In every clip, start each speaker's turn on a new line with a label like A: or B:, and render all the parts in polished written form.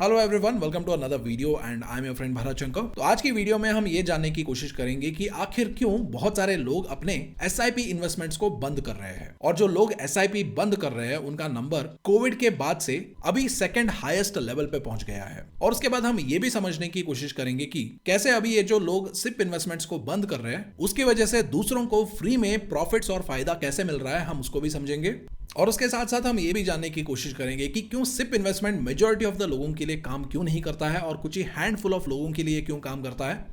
A: Hello everyone, welcome to another video and I am your friend Bharat Shankar. तो आज की video में हम ये जानने की कोशिश करेंगे कि आखिर क्यों बहुत सारे लोग अपने एसआईपी इन्वेस्टमेंट्स को बंद कर रहे हैं, और जो लोग एसआईपी बंद कर रहे हैं उनका नंबर कोविड के बाद से अभी सेकंड हाईएस्ट लेवल पे पहुंच गया है। और उसके बाद हम ये भी समझने की कोशिश करेंगे कि कैसे अभी ये जो लोग सिप इन्वेस्टमेंट्स को बंद कर रहे हैं उसकी वजह से दूसरों को फ्री में प्रॉफिट्स और फायदा कैसे मिल रहा है, हम उसको भी समझेंगे। और उसके साथ साथ हम ये भी जानने की कोशिश करेंगे कि क्यों SIP investment majority of the लोगों के लिए काम क्यों नहीं करता है और कुछ ही हैंडफुल ऑफ लोगों के लिए क्यों काम करता है,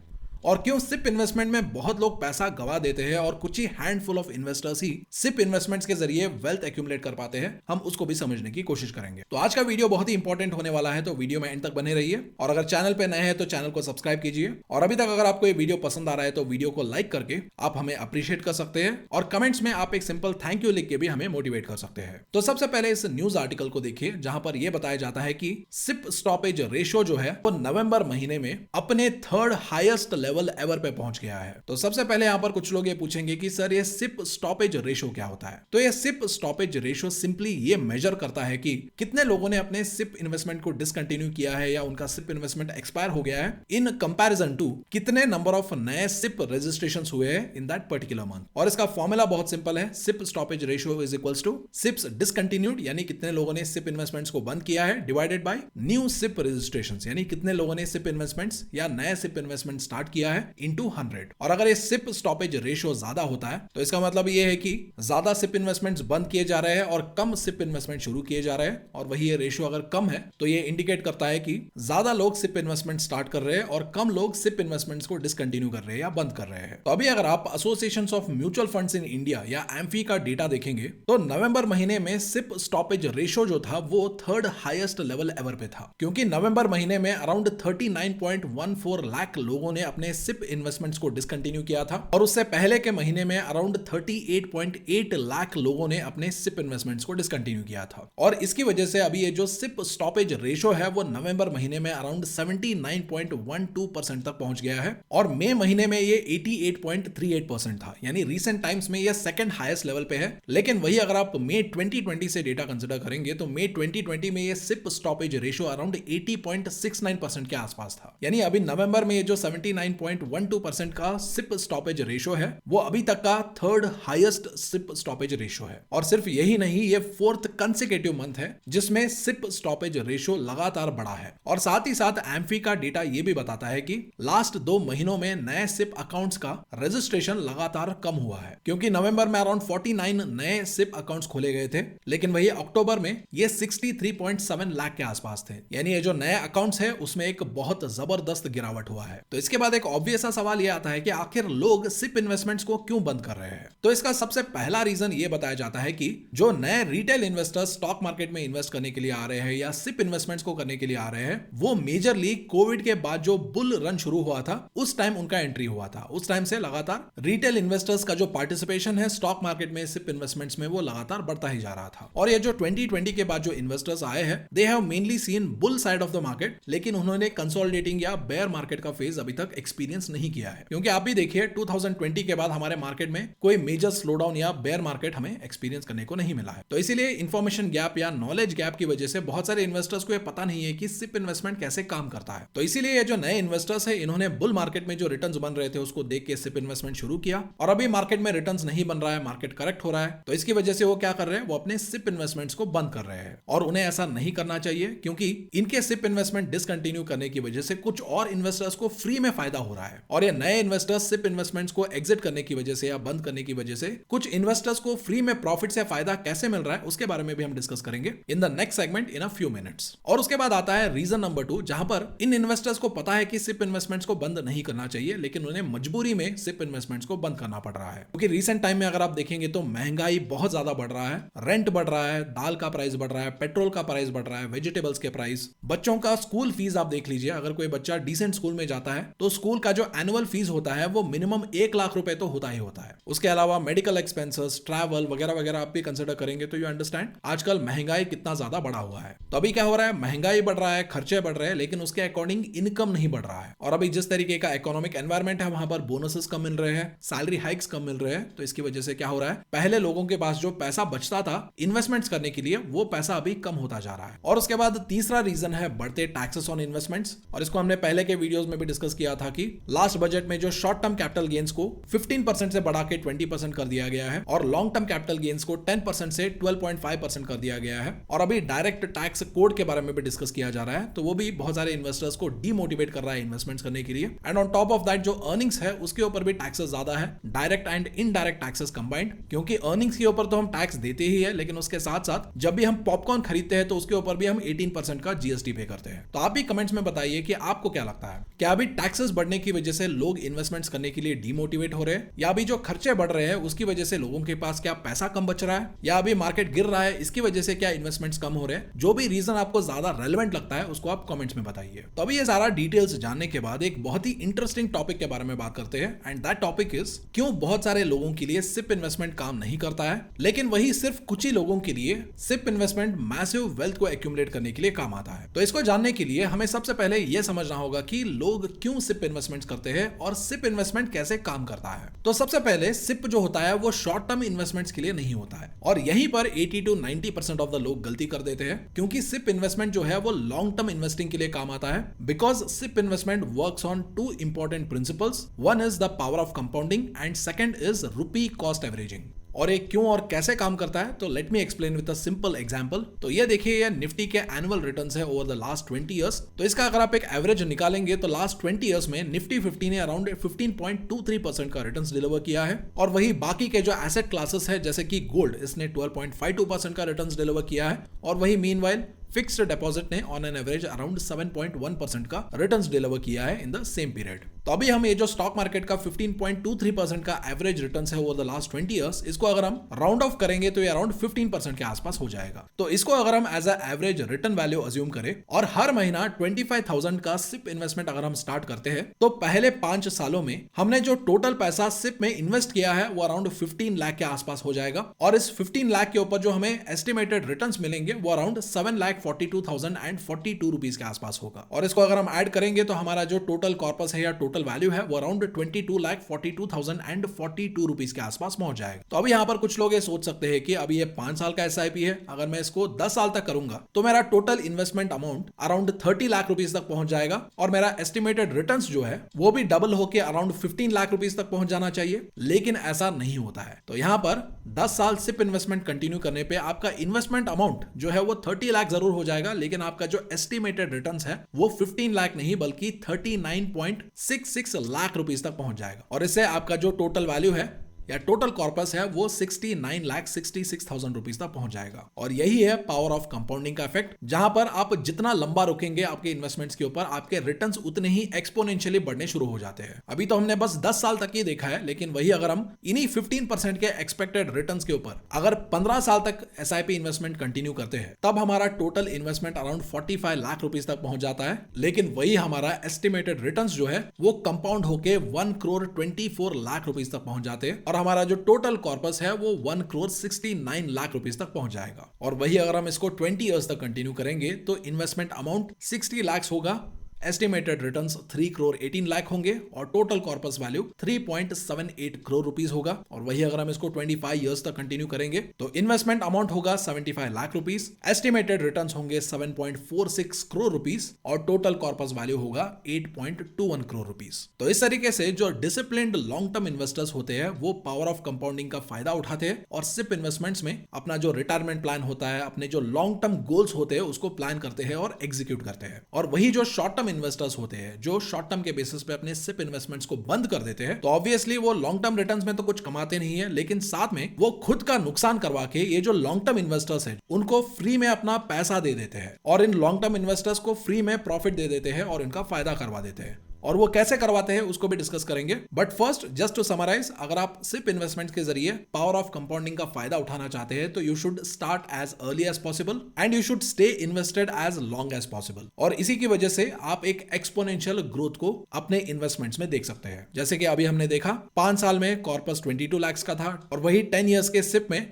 A: और क्यों सिप इन्वेस्टमेंट में बहुत लोग पैसा गवा देते हैं और कुछ ही हैंडफुल ऑफ इन्वेस्टर्स ही सिप इन्वेस्टमेंट्स के जरिए वेल्थ एक्यूमुलेट कर पाते हैं, हम उसको भी समझने की कोशिश करेंगे। तो आज का वीडियो बहुत ही इंपॉर्टेंट होने वाला है, तो वीडियो में एंड तक बने रहिए। और अगर चैनल पे नए हैं तो चैनल को सब्सक्राइब कीजिए, और अभी तक अगर आपको ये वीडियो पसंद आ रहा है तो वीडियो को लाइक करके आप हमें अप्रिशिएट कर सकते हैं, और कमेंट्स में आप एक सिंपल थैंक यू लिख के भी हमें मोटिवेट कर सकते हैं। तो सबसे पहले इस न्यूज आर्टिकल को देखिए, जहां पर यह बताया जाता है कि सिप स्टॉपेज रेशियो जो है वो नवंबर महीने में अपने थर्ड हाईएस्ट लेवल एवर पे पहुंच गया है। तो सबसे पहले यहां पर कुछ लोग ये पूछेंगे कि सर ये सिप स्टॉपेज रेशियो क्या होता है। तो ये सिप स्टॉपेज रेशियो सिंपली ये मेजर करता है कि कितने लोगों ने अपने सिप इन्वेस्टमेंट को डिसकंटिन्यू किया है या उनका सिप इन्वेस्टमेंट एक्सपायर हो गया है इन कंपैरिजन टू कितने नंबर ऑफ नए सिप रजिस्ट्रेशंस हुए हैं इन दैट पर्टिकुलर मंथ। और इसका फॉर्मूला बहुत सिंपल है, SIP stoppage ratio is equals to SIPs discontinued यानी कितने लोगों ने सिप इन्वेस्टमेंट्स को बंद किया है, divided by new SIP registrations यानी कितने लोगों ने सिप इन्वेस्टमेंट्स या नए सिप इन्वेस्टमेंट स्टार्ट किया है, इनटू 100। और अगर ये सिप स्टॉपेज रेशियो ज्यादा होता है तो इसका मतलब ये है कि ज्यादा सिप इन्वेस्टमेंट्स बंद किए जा रहे हैं और कम सिप इन्वेस्टमेंट शुरू किए जा रहे हैं। और वही ये रेशियो अगर कम है तो ये इंडिकेट करता है कि ज्यादा लोग सिप इन्वेस्टमेंट स्टार्ट कर रहे हैं और कम लोग सिप इन्वेस्टमेंट्स को डिसकंटिन्यू कर रहे हैं या बंद कर रहे हैं। तो अभी अगर आप associations of mutual funds in India या एम्फी का डेटा देखेंगे तो नवंबर महीने में सिप स्टॉपेज रेशियो जो था वो थर्ड हाईएस्ट लेवल एवर पे था, क्योंकि नवंबर महीने में अराउंड 39.14 लाख लोगों ने अपने सिप इन्वेस्टमेंट्स को डिसकंटिन्यू किया था, और उससे पहले के महीने में अराउंड 38.8 लाख लोगों ने अपने सिप इन्वेस्टमेंट्स को डिसकंटिन्यू किया था। और इसकी वजह से अभी ये जो सिप स्टॉपेज रेशियो है वो नवंबर महीने में अराउंड 79.12% तक पहुंच गया है, और मई महीने में ये 88.38% था, यानी रीसेंट टाइम्स में ये सेकंड हाईएस्ट लेवल पे है। लेकिन वही अगर आप मई 2020 से डेटा कंसिडर करेंगे तो मई 2020 में ये सिप स्टॉपेज रेशियो अराउंड 80.69% के आसपास था, यानी अभी नवंबर में ये जो 79.12% का सिप स्टॉपेज रेशियो है वो अभी तक का third highest SIP stoppage ratio है। और सिर्फ यही नहीं, ये फोर्थ कंसेक्यूटिव मंथ है जिसमें सिप स्टॉपेज रेशियो लगातार बढ़ा है। और साथ ही साथ एम्फी का डेटा ये भी बताता है कि लास्ट 2 महीनों में नए सिप अकाउंट्स का रजिस्ट्रेशन लगातार कम हुआ है, क्योंकि नवंबर में अराउंड 49 नए सिप अकाउंट्स खोले गए थे, लेकिन वही अक्टूबर में ये 63.7 लाख के आसपास थे, यानी ये जो नए अकाउंट्स है उसमें एक बहुत जबरदस्त गिरावट हुआ है। तो इसके बाद एक ऑब्वियस सा सवाल ये आता है कि आखिर लोग सिप इन्वेस्टमेंट्स को क्यों बंद कर रहे हैं। तो इसका सबसे पहला रीजन ये बताया जाता है कि जो नए रिटेल इन्वेस्टर्स स्टॉक मार्केट में इन्वेस्ट करने के लिए आ रहे हैं या सिप इन्वेस्टमेंट्स को करने के लिए आ रहे हैं, वो मेजरली कोविड के बाद जो बुल रन शुरू हुआ था उस टाइम उनका एंट्री हुआ था। उस टाइम से लगातार रिटेल इन्वेस्टर्स का जो पार्टिसिपेशन है स्टॉक मार्केट में सिप इन्वेस्टमेंट्स में वो लगातार बढ़ता ही जा रहा था। और ये जो 2020 के बाद जो इन्वेस्टर्स आए हैं they have mainly seen bull side of the market, लेकिन उन्होंने कंसोलिडेटिंग या बेयर मार्केट का फेज अभी तक एक्सपीरियंस नहीं किया है। क्योंकि आप भी देखिए 2020 के बाद हमारे मार्केट में कोई मेजर स्लोडाउन या बेयर मार्केट हमें एक्सपीरियंस करने को नहीं मिला है। तो इसीलिए इंफॉर्मेशन गैप या नॉलेज गैप की वजह से बहुत सारे इन्वेस्टर्स को ये पता नहीं है कि सिप इन्वेस्टमेंट कैसे काम करता है। तो इसीलिए ये जो नए इन्वेस्टर्स है इन्होंने बुल मार्केट में जो रिटर्न्स बन रहे थे उसको देख के सिप इन्वेस्टमेंट शुरू किया, और अभी मार्केट में रिटर्न्स नहीं बन रहा है, मार्केट करेक्ट हो रहा है, तो इसकी वजह से वो क्या कर रहे हैं, वो अपने सिप इन्वेस्टमेंट्स को बंद कर रहे हैं। और उन्हें ऐसा नहीं करना चाहिए, क्योंकि इनके सिप इन्वेस्टमेंट डिसकंटिन्यू करने की वजह से कुछ और इन्वेस्टर्स को फ्री में फायदा हो रहा है, और ये नए इन्वेस्टर्स सिप इन्वेस्टमेंट्स को एग्जिट करने की वजह से या बंद करने की वजह से कुछ इन्वेस्टर्स को फ्री में प्रॉफिट से फायदा कैसे मिल रहा है उसके बारे में भी हम डिस्कस करेंगे in the next segment in a few minutes. और उसके बाद आता है रीजन नंबर 2, जहां पर इन इन्वेस्टर्स को पता है कि सिप इन्वेस्टमेंट्स को बंद नहीं करना चाहिए, लेकिन उन्हें मजबूरी में सिप इन्वेस्टमेंट्स को बंद करना पड़ रहा है। क्योंकि रीसेंट टाइम में अगर आप देखेंगे तो महंगाई बहुत ज्यादा बढ़ रहा है, रेंट बढ़ रहा है, दाल का प्राइस बढ़ रहा है, पेट्रोल का प्राइस बढ़ रहा है, वेजिटेबल्स के प्राइस, बच्चों का स्कूल फीस आप देख लीजिए, अगर कोई बच्चा डिसेंट स्कूल में जाता है तो स्कूल स्कूल का जो एनुअल फीस होता है वो मिनिमम 1 लाख रुपए तो होता ही होता है। उसके अलावा मेडिकल एक्सपेंसेस, ट्रैवल वगैरह वगैरह आप भी कंसिडर करेंगे तो यू अंडरस्टैंड आजकल महंगाई कितना ज्यादा बढ़ा हुआ है। तो अभी क्या हो रहा है, महंगाई बढ़ रहा है, खर्चे बढ़ रहे हैं, लेकिन उसके अकॉर्डिंग इनकम नहीं बढ़ रहा है। और अभी जिस तरीके का इकोनॉमिक एनवायरमेंट है वहां पर बोनसेस कम मिल रहे हैं, सैलरी हाइक्स कम मिल रहे हैं। तो इसकी वजह से क्या हो रहा है, पहले लोगों के पास जो पैसा बचता था इन्वेस्टमेंट्स करने के लिए वो पैसा अभी कम होता जा रहा है। और उसके बाद तीसरा रीजन है बढ़ते टैक्सेस ऑन इन्वेस्टमेंट्स। और इसको हमने पहले के वीडियोस में भी डिस्कस किया था कि लास्ट बजट में जो शॉर्ट टर्म कैपिटल गेन्स को 15% से बढ़ा के 20% कर दिया गया है और लॉन्ग टर्म कैपिटल गेन्स को 10% से 12.5% कर दिया गया है। और अभी डायरेक्ट टैक्स कोड के बारे में भी डिस्कस किया जा रहा है, तो वो भी बहुत सारे इन्वेस्टर्स को डीमोटिवेट कर रहा है इन्वेस्टमेंट्स करने के लिए। And on top of that जो अर्निंग्स है उसके ऊपर भी टैक्सेस ज्यादा है, direct and indirect taxes combined. क्योंकि अर्निंग्स के ऊपर तो हम टैक्स देते ही है, लेकिन उसके साथ साथ जब भी हम पॉपकॉर्न खरीदते हैं तो उसके ऊपर भी हम 18% का जीएसटी पे करते हैं। तो आप भी कमेंट्स में बताइए कि आपको क्या लगता है, क्या अभी टैक्सेस बढ़ने की वजह से लोग इन्वेस्टमेंट्स करने के लिए डीमोटिवेट हो रहे हैं, या अभी जो खर्चे बढ़ रहे हैं उसकी वजह से लोगों के पास क्या पैसा कम बच रहा है, या अभी मार्केट गिर रहा है इसकी वजह से क्या इन्वेस्टमेंट्स कम हो रहे हैं। जो भी रीजन आपको ज्यादा रेलेवेंट लगता है उसको आप कमेंट्स में बताइए। तो अभी ये सारा डिटेल्स जानने के बाद एक बहुत ही इंटरेस्टिंग टॉपिक के बारे में बात करते हैं, एंड दैट टॉपिक इज क्यों बहुत सारे लोगों के लिए सिप इन्वेस्टमेंट काम नहीं करता है, लेकिन वही सिर्फ कुछ ही लोगों के लिए सिप इन्वेस्टमेंट मैसिव वेल्थ को एक्यूमुलेट करने के लिए काम आता है। तो इसको जानने के लिए हमें सबसे पहले यह समझना होगा कि लोग क्यों सिप इन्वेस्टमेंट्स करते हैं और सिप इन्वेस्टमेंट कैसे काम करता है। तो सबसे पहले सिप जो होता है वो शॉर्ट टर्म इन्वेस्टमेंट्स के लिए नहीं होता है, और यहीं पर 80 to 90% ऑफ द लोग गलती कर देते हैं, क्योंकि सिप इन्वेस्टमेंट जो है वो लॉन्ग टर्म इन्वेस्टिंग के लिए काम आता है। Because SIP investment works on two important principles, one is the power of compounding and second is rupee cost averaging. और ये क्यों और कैसे काम करता है, तो let me explain with a simple example. तो ये देखिए, ये निफ्टी के एनुअल रिटर्न्स है ओवर द लास्ट 20 इयर्स। तो इसका अगर आप एक एवरेज निकालेंगे तो लास्ट 20 इयर्स में निफ्टी 50 ने अराउंड 15.23% का रिटर्न्स डिलीवर किया है। और वही बाकी के जो एसेट क्लासेस है जैसे कि गोल्ड, इसने 12.52% का रिटर्न्स डिलीवर किया है। और वही मीनवाइल फिक्स्ड डिपॉजिट ने ऑन एन एवरेज अराउंड 7.1% का रिटर्न्स डिलीवर किया है इन द सेम पीरियड। तो अभी हम ये जो स्टॉक मार्केट का 15.23% का एवरेज रिटर्न्स है ओवर द लास्ट 20 इयर्स, इसको अगर हम राउंड ऑफ करेंगे तो ये अराउंड 15% के आसपास हो जाएगा। तो इसको अगर हम as a average return value assume करें और हर महीना 25,000 का सिप इन्वेस्टमेंट अगर हम स्टार्ट करते हैं, तो पहले 5 सालों में हमने जो टोटल पैसा सिप में इन्वेस्ट किया है वो अराउंड 15 लाख के आसपास हो जाएगा। और इस 15 लाख के ऊपर जो हमें एस्टिमेटेड रिटर्न्स मिलेंगे वो अराउंड 7,42,042 रुपीज के आसपास होगा। और इसको अगर हम ऐड करेंगे तो हमारा जो टोटल कॉर्पस है या टोटल वैल्यू है वो अराउंड 22,42,042 रुपीज के आसपास पहुंच जाएगा। तो अभी यहाँ पर कुछ लोग ये सोच सकते हैं कि अभी ये 5 साल का एसआईपी है, अगर मैं इसको 10 साल तक करूंगा तो मेरा total investment amount around 30 lakh rupees तक पहुंच जाएगा और मेरा एस्टिमेटेड रिटर्न्स जो है वो भी डबल होकर अराउंड 15 लाख रुपीज तक पहुंच जाना चाहिए। लेकिन ऐसा नहीं होता है। तो यहाँ पर 10 साल सिप इन्वेस्टमेंट कंटिन्यू करने पे आपका इन्वेस्टमेंट अमाउंट जो है वो 30 लाख जरूर हो जाएगा, लेकिन आपका जो एस्टिमेटेड रिटर्न्स है वो 15 लाख नहीं बल्कि 39.66 लाख रुपीस तक पहुंच जाएगा। और इससे आपका जो टोटल वैल्यू है या टोटल कॉर्पस है वो 69,66,000 रुपीस तक पहुंच जाएगा। और यही है पावर ऑफ कंपाउंडिंग का इफेक्ट, जहां पर आप जितना लंबा रुकेंगे आपके इन्वेस्टमेंट्स के ऊपर, आपके रिटर्न्स उतने ही एक्सपोनेंशियली बढ़ने शुरू हो जाते हैं। अभी तो हमने बस 10 साल तक ही देखा है, लेकिन वही अगर हम इन्हीं 15% के एक्सपेक्टेड रिटर्न्स के ऊपर अगर 15 साल तक एसआईपी इन्वेस्टमेंट कंटिन्यू करते हैं, तब हमारा total investment around 45 lakh rupees तक पहुंच जाता है। लेकिन वही हमारा एस्टिमेटेड रिटर्न्स जो है वो कंपाउंड होकर 1,24 लाख रुपीस तक पहुंच जाते हैं और हमारा जो टोटल कॉर्पस है वो 1,69 लाख रुपीस तक पहुंच जाएगा। और वही अगर हम इसको 20 इयर्स तक कंटिन्यू करेंगे तो इन्वेस्टमेंट अमाउंट 60 लाख होगा, एस्टिमेटेड रिटर्न्स 3,18 लाख होंगे और total corpus value 3.78 crore rupees होगा। और वही अगर हम इसको 25 इयर्स तक कंटिन्यू करेंगे तो इन्वेस्टमेंट अमाउंट होगा 75 लाख रुपीस, एस्टिमेटेड रिटर्न्स होंगे 7.46 करोड़ रुपीस और टोटल कॉर्पस वैल्यू होगा 8.21 करोड़ रुपीस। तो इस तरीके से जो डिसिप्लिन्ड लॉन्ग टर्म इन्वेस्टर्स होते हैं वो पावर ऑफ कंपाउंडिंग का फायदा उठाते हैं और सिप इन्वेस्टमेंट्स में अपना जो रिटायरमेंट प्लान होता है, अपने जो लॉन्ग टर्म गोल्स होते हैं उसको प्लान करते हैं और एग्जीक्यूट करते हैं। और वही जो शॉर्ट टर्म इन्वेस्टर्स होते हैं जो शॉर्ट टर्म के बेसिस पे अपने सिप इन्वेस्टमेंट्स को बंद कर देते हैं, तो ऑब्वियसली वो लॉन्ग टर्म रिटर्न्स में तो कुछ कमाते नहीं है, लेकिन साथ में वो खुद का नुकसान करवा के ये जो लॉन्ग टर्म इन्वेस्टर्स हैं उनको फ्री में अपना पैसा दे देते हैं और इन लॉन्ग टर्म इन्वेस्टर्स को फ्री में प्रॉफिट दे देते हैं और इनका फायदा करवा देते हैं। और वो कैसे करवाते हैं उसको भी डिस्कस करेंगे। But first just to summarise, अगर आप सिप इन्वेस्टमेंट के जरिए पावर ऑफ कंपाउंडिंग का फायदा उठाना चाहते हैं तो you should start as early as possible and you should stay invested as long as possible. और इसी की वजह से आप एक एक्सपोनेंशियल ग्रोथ को अपने इन्वेस्टमेंट्स में देख सकते हैं। जैसे कि अभी हमने देखा 5 साल में कॉर्पस 22 लाख का था और वही 10 इयर्स के सिप में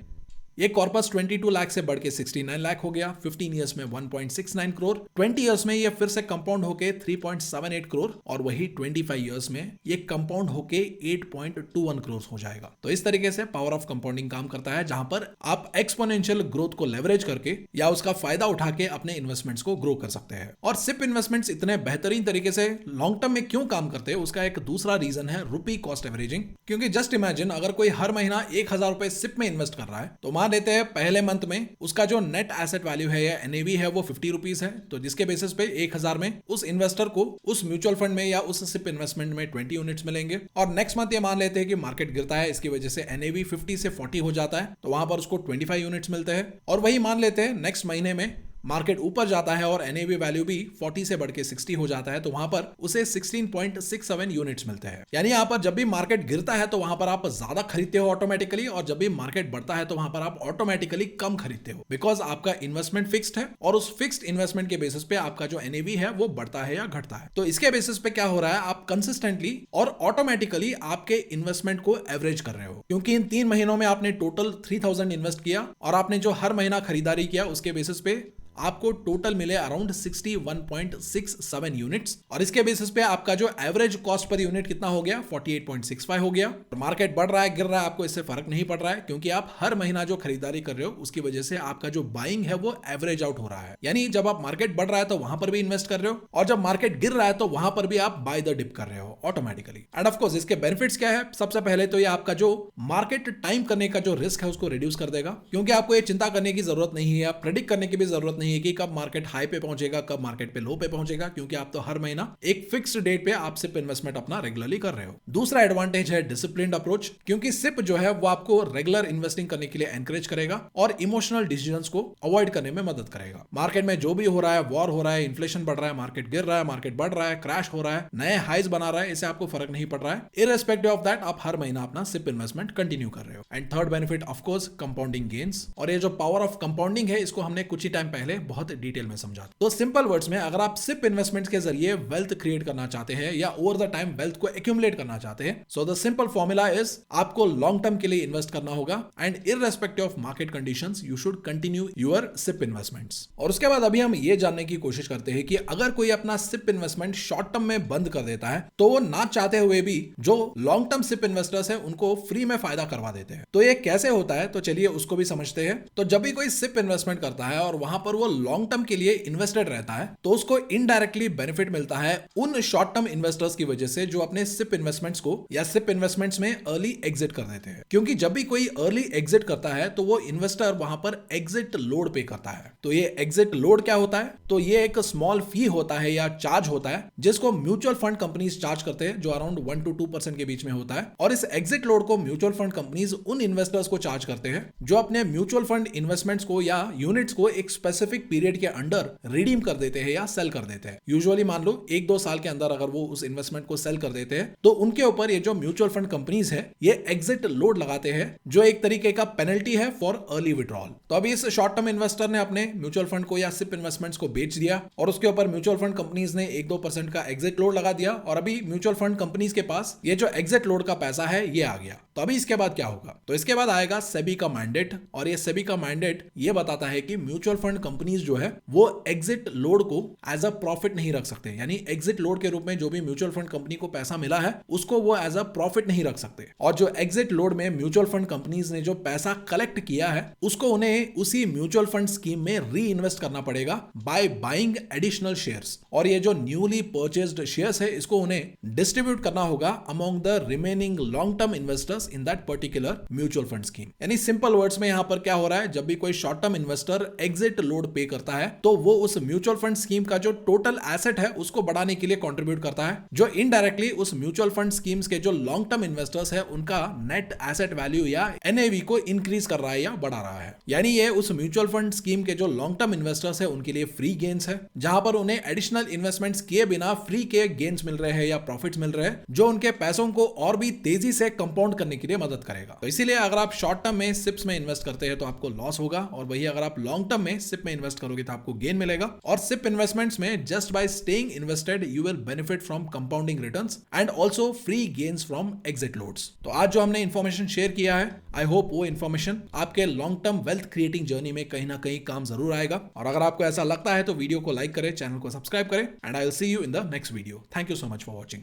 A: ये कॉर्पस 22 लाख से बढ़ के 69 लाख हो गया। 15 इयर्स में 1.69 करोड़, 20 इयर्स में ये फिर से कंपाउंड होके 3.78 करोड़ और वही 25 इयर्स में ये कंपाउंड होके 8.21 करोड़ हो जाएगा। तो इस तरीके से पावर ऑफ कंपाउंडिंग काम करता है, जहां पर आप एक्सपोनेंशियल ग्रोथ को लेवरेज करके या उसका फायदा उठा के अपने इन्वेस्टमेंट्स को ग्रो कर सकते हैं। और सिप इन्वेस्टमेंट्स इतने बेहतरीन तरीके से लॉन्ग टर्म में क्यों काम करते हैं उसका एक दूसरा रीजन है रुपी कॉस्ट एवरेजिंग। क्योंकि जस्ट इमेजिन, अगर कोई हर महीना 1000 रुपए सिप में इन्वेस्ट कर रहा है तो मान लेते हैं पहले मंथ में उसका जो नेट एसेट वैल्यू है या एनएवी है वो 50 रुपीज है, तो जिसके बेसिस पे 1000 में उस इन्वेस्टर को उस म्यूचुअल फंड में या उस सिप इन्वेस्टमेंट में 20 यूनिट्स मिलेंगे। और नेक्स्ट मंथ ये मान लेते हैं कि मार्केट गिरता है, इसकी वजह से एनएवी 50 से 40 हो जाता है, तो वहां पर उसको 25 यूनिट्स मिलते हैं। और वही मान लेते हैं नेक्स्ट महीने में मार्केट ऊपर जाता है और एनएवी वैल्यू भी 40 से बढ़ के 60 हो जाता है, तो वहां पर उसे 16.67 यूनिट्स मिलते हैं। यानी यहां पर जब भी मार्केट गिरता है तो वहां पर आप ज्यादा खरीदते हो ऑटोमेटिकली, और जब भी मार्केट बढ़ता है तो वहां पर आप ऑटोमेटिकली कम खरीदते हो, बिकॉज आपका इन्वेस्टमेंट फिक्स्ड है और उस फिक्स्ड इन्वेस्टमेंट के बेसिस पे आपका जो एनएवी है वो बढ़ता है या घटता है। तो इसके बेसिस पे क्या हो रहा है, आप कंसिस्टेंटली और ऑटोमेटिकली आपके इन्वेस्टमेंट को एवरेज कर रहे हो, क्योंकि इन 3 महीनों में आपने टोटल 3000 इन्वेस्ट किया और आपने जो हर महीना खरीदारी किया उसके बेसिस पे आपको टोटल मिले अराउंड 61.67 यूनिट्स। और इसके बेसिस पे आपका जो एवरेज कॉस्ट पर यूनिट कितना हो गया, 48.65 हो गया। मार्केट बढ़ रहा है गिर रहा है आपको इससे फर्क नहीं पड़ रहा है, क्योंकि आप हर महीना जो खरीदारी कर रहे हो उसकी वजह से आपका जो बाइंग है वो एवरेज आउट हो रहा है। यानी जब आप मार्केट बढ़ रहा है तो वहां पर भी इन्वेस्ट कर रहे हो, और जब मार्केट गिर रहा है तो वहां पर भी आप बाय द डिप कर रहे हो ऑटोमेटिकली। एंड ऑफ कोर्स इसके बेनिफिट्स क्या है, सबसे पहले तो ये आपका जो मार्केट टाइम करने का जो रिस्क है उसको रिड्यूस कर देगा, क्योंकि आपको ये चिंता करने की जरूरत नहीं है, प्रेडिक्ट करने की भी जरूरत नहीं है कि कब मार्केट हाई पे पहुंचेगा कब मार्केट पे लो पे पहुंचेगा, क्योंकि आप तो हर महीना एक फिक्स्ड डेट पे आप सिप इन्वेस्टमेंट अपना रेगुलरली कर रहे हो। दूसरा एडवांटेज है डिसिप्लिन्ड अप्रोच, क्योंकि सिप जो है वो आपको रेगुलर इन्वेस्टिंग करने के लिए एनकरेज करेगा और इमोशनल डिसीजंस को अवॉइड करने में मदद करेगा। मार्केट में जो भी हो रहा है, वॉर हो रहा है, इन्फ्लेशन बढ़ रहा है, मार्केट गिर रहा है, मार्केट बढ़ रहा है, क्रैश हो रहा है, नए हाइज बना रहा है, इससे आपको फर्क नहीं पड़ रहा है। इररिस्पेक्टिव ऑफ दैट आप हर महीना अपना सिप इन्वेस्टमेंट कंटिन्यू कर रहे हो। And third benefit of course compounding gains, और ये जो पावर ऑफ कंपाउंडिंग है इसको हमने कुछ ही टाइम पहले बहुत डिटेल में समझा। तो सिंपल वर्ड्स में, अगर आप सिप इन्वेस्टमेंट्स के जरिए वेल्थ क्रिएट करना चाहते हैं या ओवर द टाइम वेल्थ को एक्यूमुलेट करना चाहते हैं, so the simple formula is आपको लॉन्ग टर्म के लिए इन्वेस्ट करना होगा and irrespective of market conditions you should continue your SIP investments. और उसके बाद अभी हम ये जानने की कोशिश करते हैं कि अगर कोई अपना सिप इन्वेस्टमेंट शॉर्ट टर्म में बंद कर देता है तो वो ना चाहते हुए भी जो लॉन्ग टर्म सिप इन्वेस्टर्स है उनको फ्री में फायदा करवा देते हैं। तो ये कैसे होता है, तो चलिए उसको भी समझते हैं। तो जब भी कोई सिप इन्वेस्टमेंट करता है और वहां पर वो लॉन्ग टर्म के लिए इन्वेस्टेड रहता है तो उसको इनडायरेक्टली बेनिफिट मिलता है उन शॉर्ट टर्म इन्वेस्टर्स की वजह से जो अपने सिप इन्वेस्टमेंट्स को या सिप इन्वेस्टमेंट्स में अर्ली एग्जिट कर देते हैं। क्योंकि जब भी कोई अर्ली एग्जिट करता है तो वो इन्वेस्टर वहां पर एग्जिट लोड पे करता है। तो ये एग्जिट लोड क्या होता है, तो ये एक स्मॉल फी होता है या चार्ज होता है जिसको म्यूचुअल फंड कंपनीज चार्ज करते हैं, जो अराउंड 1 to 2% के बीच में होता है। और इस एग्जिट लोड को म्यूचुअल फंड कंपनीज उन इन्वेस्टर्स को चार्ज करते हैं जो अपने म्यूचुअल फंड इन्वेस्टमेंट्स को या यूनिट्स को एक स्पेसिफिक पीरियड के अंडर रिडीम कर देते हैं या सेल कर देते हैं। यूजुअली मान लो 1-2 साल के अंदर अगर वो उस इन्वेस्टमेंट को सेल कर देते हैं तो उनके ऊपर ये जो म्यूचुअल फंड कंपनीज है ये एग्जिट लोड लगाते हैं, जो एक तरीके का पेनल्टी है फॉर अर्ली विड्रॉल। तो अभी इस शॉर्ट टर्म इन्वेस्टर ने अपने म्यूचुअल फंड को या सिप इन्वेस्टमेंट्स को बेच दिया और उसके ऊपर म्यूचुअल फंड कंपनीज ने 1-2% का एग्जिट लोड लगा दिया, और अभी म्यूचुअल फंड कंपनीज के पास ये जो एग्जिट लोड का पैसा है ये आ गया। तो अभी इसके बाद क्या होगा, तो इसके बाद आएगा सेबी का मैंडेट, और ये सेबी का मैंडेट ये बताता है कि म्यूचुअल फंड कंपनीज जो है वो एग्जिट लोड को एज अ प्रॉफिट नहीं रख सकते। यानी एग्जिट लोड के रूप में जो भी म्यूचुअल फंड कंपनी को पैसा मिला है उसको वो एज अ प्रॉफिट नहीं रख सकते, और जो एग्जिट लोड में म्यूचुअल फंड कंपनीज ने जो पैसा कलेक्ट किया है उसको उन्हें उसी म्यूचुअल फंड स्कीम में री इन्वेस्ट करना पड़ेगा बाय बाइंग एडिशनल शेयर्स, और ये जो न्यूली परचेज्ड शेयर्स है इसको उन्हें डिस्ट्रीब्यूट करना होगा among the remaining long term investors in that particular mutual fund scheme. यानी सिंपल वर्ड्स में यहां पर क्या हो रहा है, जब भी कोई short term investor exit load crore पे करता है तो वो उस म्यूचुअल फंड स्कीम का जो टोटल एसेट है उसको बढ़ाने के लिए कंट्रीब्यूट करता है, जो इनडायरेक्टली उस म्यूचुअल फंड स्कीम्स के जो लॉन्ग टर्म इन्वेस्टर्स है उनका नेट एसेट वैल्यू या एनएवी को इंक्रीज कर रहा है या बढ़ा रहा है। यानी ये उस म्यूचुअल फंड स्कीम के जो लॉन्ग टर्म इन्वेस्टर्स है उनके लिए फ्री गेन्स है, जहां पर उन्हें एडिशनल इन्वेस्टमेंट्स किए बिना फ्री के गेन्स मिल रहे हैं या प्रॉफिट्स मिल रहे हैं, जो उनके पैसों को और भी तेजी से कंपाउंड करने के लिए मदद करेगा। तो इसीलिए अगर आप शॉर्ट टर्म में सिप्स में इन्वेस्ट करते हैं तो आपको लॉस होगा, और वही अगर आप लॉन्ग टर्म में सिप में इन्वेस्ट करोगे तो आपको गेन मिलेगा। और सिप इन्वेस्टमेंट्स में just by staying invested you will benefit from compounding returns and also free gains from exit loads. तो आज जो हमने इन्फॉर्मेशन शेयर किया है, आई होप वो इन्फॉर्मेशन आपके long term wealth creating journey में कहीं ना कहीं काम जरूर आएगा। और अगर आपको ऐसा लगता है तो वीडियो को लाइक करें, चैनल को सब्सक्राइब करें, and I will see you in the next video. Thank you so much for watching.